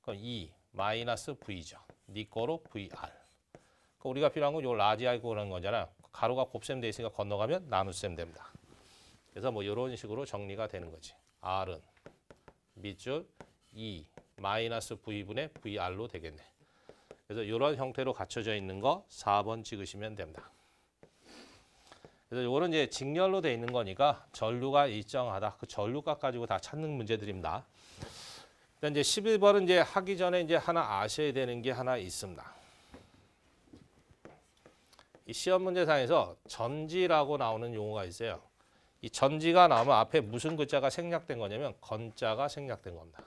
그럼 2 마이너스 V죠. 네 거로 VR. 그럼 우리가 필요한 건 요 라지 R 그런 거잖아. 가로가 곱셈 돼 있으니까 건너가면 나눗셈 됩니다. 그래서 뭐 이런 식으로 정리가 되는 거지. R은 밑줄 2 마이너스 V분의 VR로 되겠네. 그래서 이런 형태로 갖춰져 있는 거 4번 찍으시면 됩니다. 그래서 이거는 이제 직렬로 돼 있는 거니까 전류가 일정하다. 그 전류값 가지고 다 찾는 문제들입니다. 일단 이제 11번은 이제 하기 전에 이제 하나 아셔야 되는 게 하나 있습니다. 이 시험 문제상에서 전지라고 나오는 용어가 있어요. 이 전지가 나오면 앞에 무슨 글자가 생략된 거냐면 건자가 생략된 겁니다.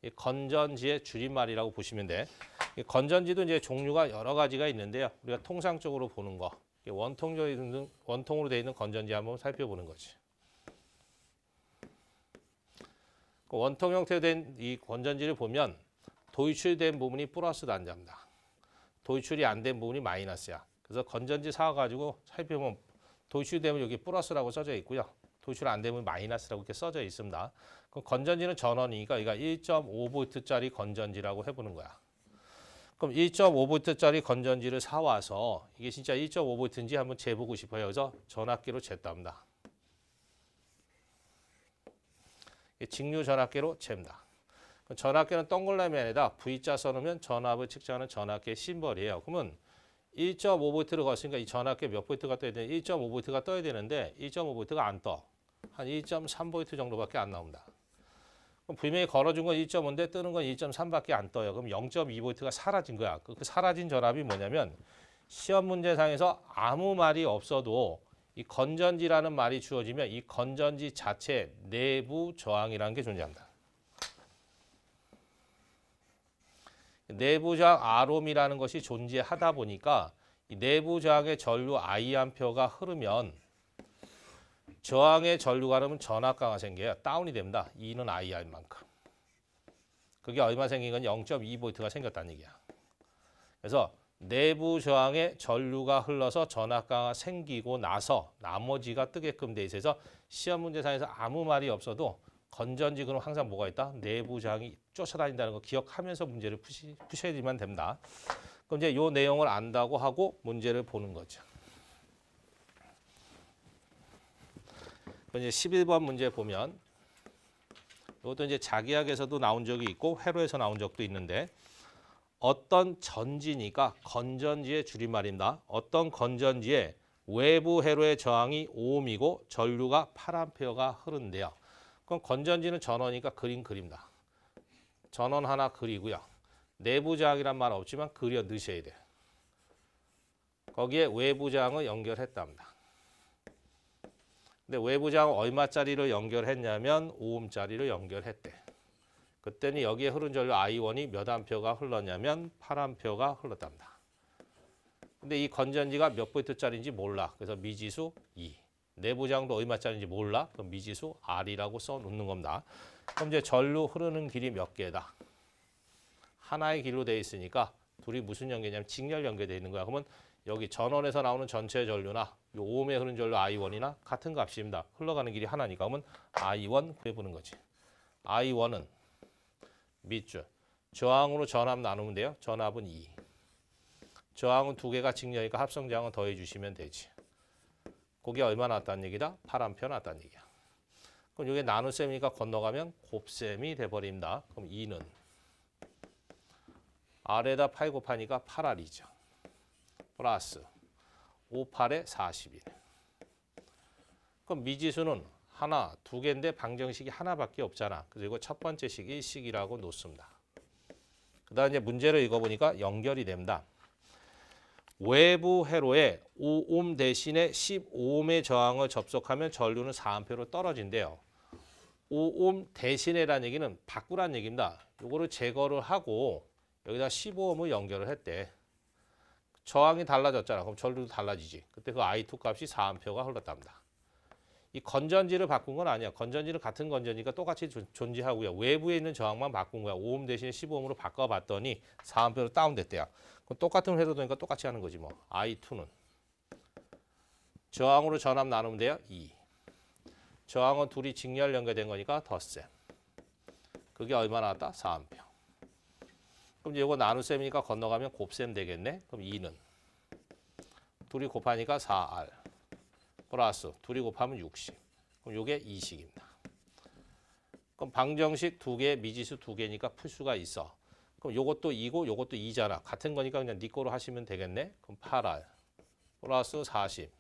이 건전지의 줄임말이라고 보시면 돼. 이 건전지도 이제 종류가 여러 가지가 있는데요. 우리가 통상적으로 보는 거, 원통으로 되어 있는 건전지 한번 살펴보는 거지. 원통 형태로 된 이 건전지를 보면 도유출된 부분이 플러스 단자입니다. 도유출이 안 된 부분이 마이너스야. 그래서 건전지 사가지고 살펴보면 도유출되면 여기 플러스라고 써져 있고요. 도유출 안 되면 마이너스라고 이렇게 써져 있습니다. 그럼 건전지는 전원이니까 이거 1.5V짜리 건전지라고 해보는 거야. 그럼 1.5V짜리 건전지를 사와서 이게 진짜 1.5V인지 한번 재보고 싶어요. 그래서 전압계로 쟀답니다. 직류 전압계로 잽니다. 전압계는 동그라미에다 V자 써놓으면 전압을 측정하는 전압계 심벌이에요. 그러면 1.5V를 걸었으니까 이 전압계 몇 V가 떠야 되는데 1.5V가 떠야 되는데 1.5V가 안 떠. 한 1.3V 정도밖에 안 나옵니다. 그럼 분명히 걸어준 건 1.5인데 뜨는 건 1.3밖에 안 떠요. 그럼 0.2V가 사라진 거야. 그 사라진 전압이 뭐냐면 시험 문제상에서 아무 말이 없어도 이 건전지라는 말이 주어지면 이 건전지 자체 내부 저항이라는 게 존재합니다. 내부 저항 R옴이라는 것이 존재하다 보니까 이 내부 저항의 전류 I암페어가 흐르면 저항의 전류가 흐르면 전압가가 생겨요. 다운이 됩니다. E는 IR만큼. 그게 얼마 생긴 건 0.2V가 생겼다는 얘기야. 그래서 내부 저항에 전류가 흘러서 전압가가 생기고 나서 나머지가 뜨게끔 돼 있어서 시험 문제상에서 아무 말이 없어도 건전지 그럼 항상 뭐가 있다? 내부 저항이 쫓아다닌다는 거 기억하면서 문제를 푸셔야지만 됩니다. 그럼 이제 이 내용을 안다고 하고 문제를 보는 거죠. 그럼 이제 11번 문제 보면 이것도 이제 자기학에서도 나온 적이 있고 회로에서 나온 적도 있는데 어떤 전지니까 건전지의 줄임말입니다. 어떤 건전지의 외부 회로의 저항이 5옴이고 전류가 8A가 흐르는데요. 그럼 건전지는 전원이니까 그립니다. 전원 하나 그리고요. 내부 저항이란 말 없지만 그려 넣으셔야 돼요. 거기에 외부 저항을 연결했답니다. 근데 외부 저항 얼마짜리를 연결했냐면 5옴짜리를 연결했대. 그때는 여기에 흐른 전류 I1이 몇 암페어가 흘렀냐면 8암페어가 흘렀답니다. 근데 이 건전지가 몇 볼트짜리인지 몰라. 그래서 미지수 2. 내부장도 얼마짜리인지 몰라. 그럼 미지수 R이라고 써놓는 겁니다. 그럼 이제 전류 흐르는 길이 몇 개다? 하나의 길로 돼 있으니까 둘이 무슨 연계냐면 직렬 연계되어 있는 거야. 그러면 여기 전원에서 나오는 전체 전류나 요 오음에 흐르는 전류 I1이나 같은 값입니다. 흘러가는 길이 하나니까 그러면 I1 구해보는 거지. I1은 밑줄. 저항으로 전압 나누면 돼요. 전압은 2. 저항은 두 개가 직렬이니까 합성 저항은 더해 주시면 되지. 그게 얼마 나왔다는 얘기다? 8A 나왔다는 얘기야. 그럼 이게 나눗셈이니까 건너가면 곱셈이 돼버립니다. 그럼 2는 R에다 8 곱하니까 8R이죠. 플러스 5, 8에 41. 그럼 미지수는 하나, 두 개인데 방정식이 하나밖에 없잖아. 그리고 첫 번째 식 1식이라고 놓습니다. 그 다음에 이제 문제를 읽어보니까 연결이 됩니다. 외부 회로에 5옴 대신에 15옴의 저항을 접속하면 전류는 4A로 떨어진대요. 5옴 대신에라는 얘기는 바꾸라는 얘기입니다. 이거를 제거를 하고 여기다 15옴을 연결을 했대. 저항이 달라졌잖아. 그럼 전류도 달라지지. 그때 그 I2 값이 4A가 흘렀답니다. 이 건전지를 바꾼 건 아니야. 건전지는 같은 건전지가 똑같이 존재하고요. 외부에 있는 저항만 바꾼 거야. 5옴 대신에 15옴으로 바꿔봤더니 4A로 다운됐대요. 그럼 똑같은 회로도니까 똑같이 하는 거지 뭐. I2는 저항으로 전압 나누면 돼요. 2. 저항은 둘이 직렬 연결된 거니까 덧셈. 그게 얼마 나왔다? 4A. 그럼 이거 나눗셈이니까 건너가면 곱셈 되겠네. 그럼 2는 둘이 곱하니까 4R. 플러스 둘이 곱하면 60. 그럼 이게 2식입니다. 그럼 방정식 두 개, 미지수 두 개니까 풀 수가 있어. 그럼 요것도 2고 요것도 2잖아. 같은 거니까 그냥 네 거로 하시면 되겠네. 그럼 8R 플러스 40.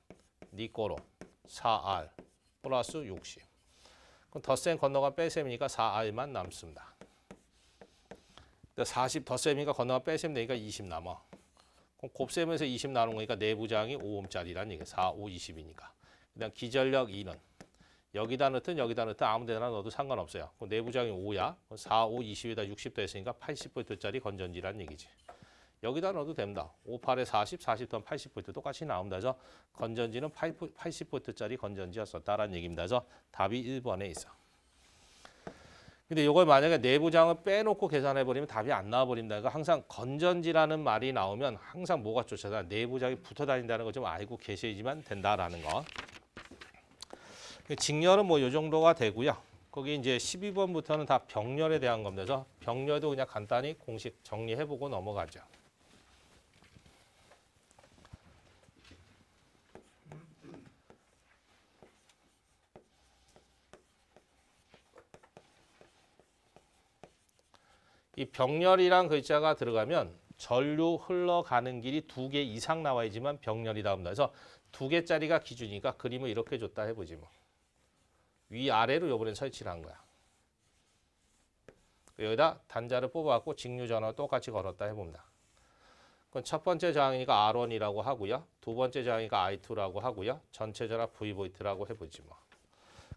네 거로 4R 플러스 60. 그럼 덧셈 건너가 뺄셈이니까 4R만 남습니다. 40 덧셈이니까 건너가 뺄셈 되니까 20 남아. 그럼 곱셈에서 20 나눈 거니까 내부장이 5옴짜리라는 얘기야. 4, 5, 20이니까. 그다음 기전력 2는 여기다 넣든 여기다 넣든 아무 데나 넣어도 상관없어요. 그럼 내부장이 5야. 4, 5, 20에다 60도 했으니까 80V짜리 건전지라는 얘기지. 여기다 넣어도 됩니다. 5, 8에 40, 40 더하면 80V 똑같이 나옵니다. 그래서 건전지는 80V짜리 건전지였었다라는 얘기입니다. 그래서 답이 1번에 있어. 근데 이걸 만약에 내부장을 빼놓고 계산해버리면 답이 안 나와버립니다. 그러니까 항상 건전지라는 말이 나오면 항상 뭐가 쫓아다 내부장이 붙어 다닌다는 거 좀 알고 계셔야지만 된다라는 거. 직렬은 뭐 이 정도가 되고요. 거기 이제 12번부터는 다 병렬에 대한 겁니다. 그래서 병렬도 그냥 간단히 공식 정리해보고 넘어가죠. 이 병렬이란 글자가 들어가면 전류 흘러가는 길이 2개 이상 나와야지만 병렬이다 합니다. 그래서 2개짜리가 기준이니까 그림을 이렇게 줬다 해보지 뭐. 위아래로 이번엔 설치를 한 거야. 여기다 단자를 뽑아갖고 직류전압을 똑같이 걸었다 해봅니다. 그럼 첫 번째 저항이니까 R1이라고 하고요. 두 번째 저항이니까 I2라고 하고요. 전체 전압 V라고 해보지 뭐.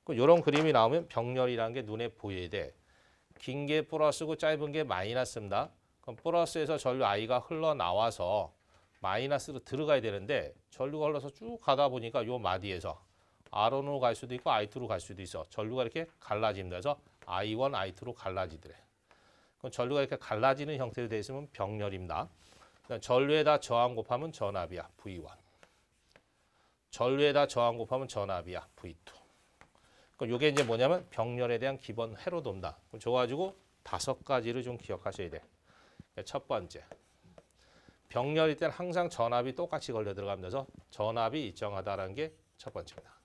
그럼 이런 그림이 나오면 병렬이라는 게 눈에 보여야 돼. 긴 게 플러스고 짧은 게 마이너스입니다. 그럼 플러스에서 전류 I가 흘러나와서 마이너스로 들어가야 되는데 전류가 흘러서 쭉 가다 보니까 요 마디에서 R1으로 갈 수도 있고 I2로 갈 수도 있어. 전류가 이렇게 갈라집니다. 그래서 I1, I2로 갈라지더래. 그럼 전류가 이렇게 갈라지는 형태로 되어 있으면 병렬입니다. 전류에다 저항 곱하면 전압이야. V1. 전류에다 저항 곱하면 전압이야. V2. 그럼 이게 이제 뭐냐면 병렬에 대한 기본 회로도입니다. 그럼 저 가지고 5가지를 좀 기억하셔야 돼. 첫 번째, 병렬일 때는 항상 전압이 똑같이 걸려 들어가면서 전압이 일정하다는 게 첫 번째입니다.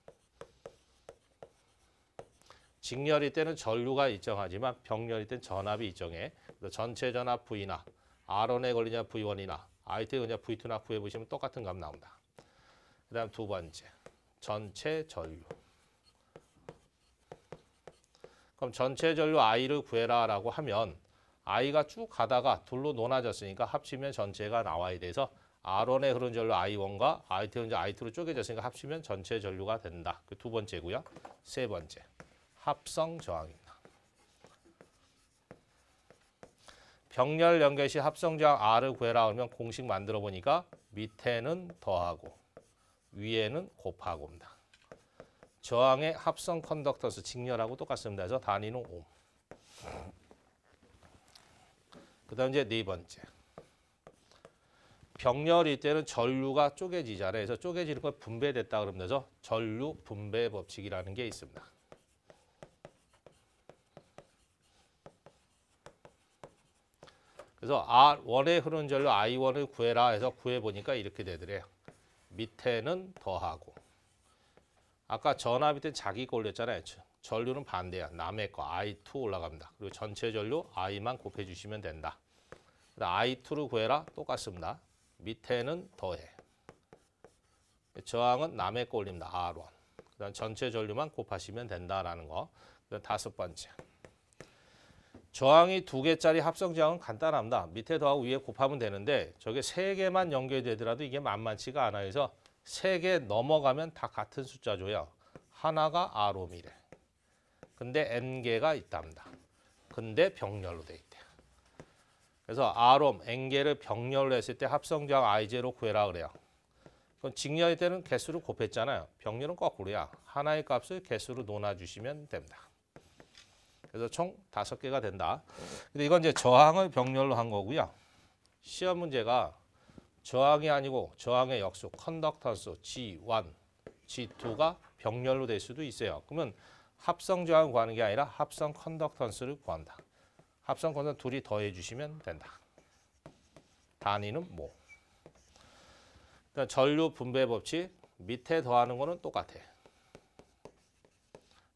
직렬일 때는 전류가 일정하지만 병렬일 때는 전압이 일정해. 그래서 전체 전압 V나 R1에 걸리냐 V1이나 I2에 걸리냐 V2나 구해보시면 똑같은 값 나온다. 그 다음 두 번째, 전체 전류. 그럼 전체 전류 I를 구해라 라고 하면 I가 쭉 가다가 둘로 논아졌으니까 합치면 전체가 나와야 돼서 R1에 흐른 전류 I1과 I2에 흐른 전류 I2로 쪼개졌으니까 합치면 전체 전류가 된다. 그 두 번째고요. 세 번째, 합성 저항입니다. 병렬 연결 시 합성 저항 R을 구해라 그러면 공식 만들어 보니까 밑에는 더하고 위에는 곱하고입니다. 저항의 합성 컨덕터스 직렬하고 똑같습니다. 그래서 단위는 옴. 그다음 이제 네 번째. 병렬일 때는 전류가 쪼개지잖아요. 그래서 쪼개지는 걸 분배됐다 그러면서 전류 분배 법칙이라는 게 있습니다. 그래서 R1에 흐르는 전류 I1을 구해라 해서 구해보니까 이렇게 되더래요. 밑에는 더하고. 아까 전압일 때 자기 거 올렸잖아요. 전류는 반대야. 남의 거 I2 올라갑니다. 그리고 전체 전류 I만 곱해주시면 된다. I2를 구해라 똑같습니다. 밑에는 더해. 저항은 남의 거 올립니다. R1. 그다음 전체 전류만 곱하시면 된다라는 거. 그다음 다섯 번째. 저항이 2개짜리 합성 저항은 간단합니다. 밑에 더하고 위에 곱하면 되는데 저게 3개만 연결되더라도 이게 만만치가 않아요. 그래서 3개 넘어가면 다 같은 숫자 줘요. 하나가 R옴이래. 근데 N개가 있답니다. 근데 병렬로 돼 있대요. 그래서 R옴, N개를 병렬로 했을 때 합성 저항 I0 구해라 그래요. 그럼 직렬일 때는 개수를 곱했잖아요. 병렬은 거꾸로야. 하나의 값을 개수로 놓아주시면 됩니다. 그래서 총 5개가 된다. 근데 이건 이제 저항을 병렬로 한 거고요. 시험 문제가 저항이 아니고 저항의 역수, 컨덕턴스 G1, G2가 병렬로 될 수도 있어요. 그러면 합성 저항을 구하는 게 아니라 합성 컨덕턴스를 구한다. 합성 컨덕턴스 둘이 더해 주시면 된다. 단위는 뭐. 그러니까 전류 분배 법칙 밑에 더하는 거는 똑같아.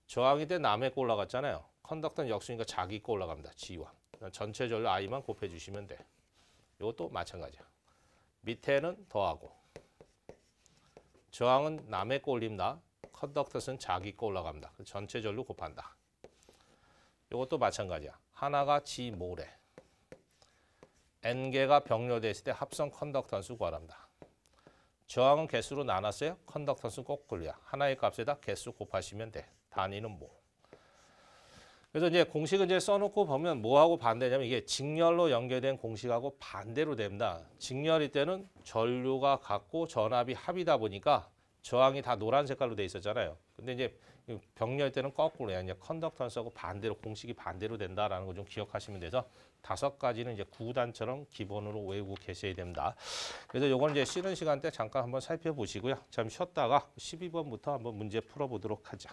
저항이 때 남의 거 올라갔잖아요. 컨덕턴 역수니까 자기 거 올라갑니다. G1. 전체 전류 I만 곱해주시면 돼. 이것도 마찬가지야. 밑에는 더하고. 저항은 남의 거 올립니다. 컨덕턴은 자기 거 올라갑니다. 전체 전류 곱한다. 이것도 마찬가지야. 하나가 G모래. N개가 병렬됐을 때 합성 컨덕턴스 구하랍니다. 저항은 개수로 나눴어요. 컨덕턴스 거꾸로야. 하나의 값에다 개수 곱하시면 돼. 단위는 뭐. 그래서 이제 공식을 이제 써놓고 보면 뭐하고 반대냐면 이게 직렬로 연결된 공식하고 반대로 됩니다. 직렬일 때는 전류가 같고 전압이 합이다 보니까 저항이 다 노란 색깔로 돼 있었잖아요. 근데 이제 병렬일 때는 거꾸로야. 이제 컨덕턴스하고 반대로 공식이 반대로 된다라는 거 좀 기억하시면 돼서 5가지는 이제 구단처럼 기본으로 외우고 계셔야 됩니다. 그래서 요건 이제 쉬는 시간 때 잠깐 한번 살펴보시고요. 잠시 쉬었다가 12번부터 한번 문제 풀어보도록 하자.